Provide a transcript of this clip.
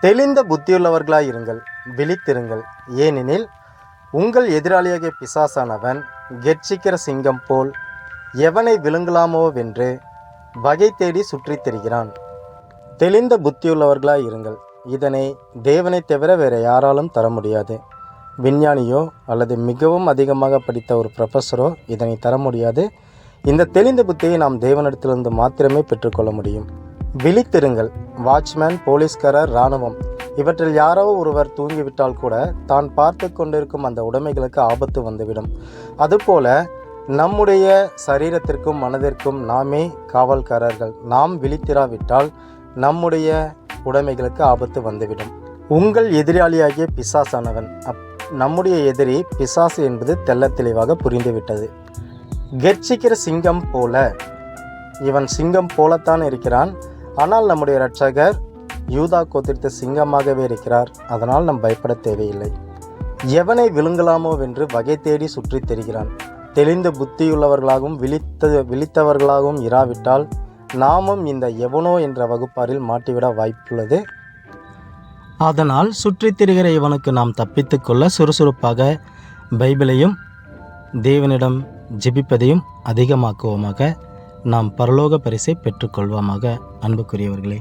தெளிந்த புத்தியுள்ளவர்களாயிருங்கள், விழித்திருங்கள். ஏனெனில் உங்கள் எதிராளியாகிய பிசாசானவன் கெர்ச்சிக்கிற சிங்கம் போல் எவனை விழுங்கலாமோ வென்று வகை தேடி சுற்றித் திரிகிறான். தெளிந்த புத்தியுள்ளவர்களாயிருங்கள். இதனை தேவனை தவிர வேறு யாராலும் தர முடியாது. விஞ்ஞானியோ அல்லது மிகவும் அதிகமாக படித்த ஒரு ப்ரொஃபஸரோ இதனை தர முடியாது. இந்த தெளிந்த புத்தியை நாம் தேவனிடத்திலிருந்து மாத்திரமே பெற்றுக்கொள்ள முடியும். விழித்திருங்கள். வாட்ச்மேன், போலீஸ்காரர், இராணுவம் இவற்றில் யாரோ ஒருவர் தூங்கிவிட்டால் கூட தான் பார்த்து கொண்டிருக்கும் அந்த உடைமைகளுக்கு ஆபத்து வந்துவிடும். அதுபோல நம்முடைய சரீரத்திற்கும் மனதிற்கும் நாமே காவல்காரர்கள். நாம் விழித்திராவிட்டால் நம்முடைய உடைமைகளுக்கு ஆபத்து வந்துவிடும். உங்கள் எதிராளியாகிய பிசாசானவன், நம்முடைய எதிரி பிசாசு என்பது தெள்ளத் தெளிவாக புரிந்துவிட்டது. கெர்ச்சிக்கிற சிங்கம் போல, இவன் சிங்கம் போலத்தான் இருக்கிறான். ஆனால் நம்முடைய இரட்சகர் யூதா கோத்திரத்து சிங்கமாகவே இருக்கிறார். அதனால் நாம் பயப்பட தேவையில்லை. எவனை விழுங்கலாமோ வென்று வகை தேடி சுற்றித் திரிகிறான். தெளிந்த புத்தியுள்ளவர்களாகவும் விழித்தவர்களாகவும் இராவிட்டால் நாமும் இந்த எவனோ என்ற வகுப்பாரில் மாட்டிவிட வாய்ப்புள்ளது. அதனால் சுற்றித் திரிகிற இவனுக்கு நாம் தப்பித்துக்கொள்ள சுறுசுறுப்பாக பைபிளையும் தேவனிடம் ஜெபிப்பதையும் அதிகமாக்குவோமாக. நாம் பரலோக பரிசை பெற்றுக்கொள்வோமாக. அன்புக்குரியவர்களே,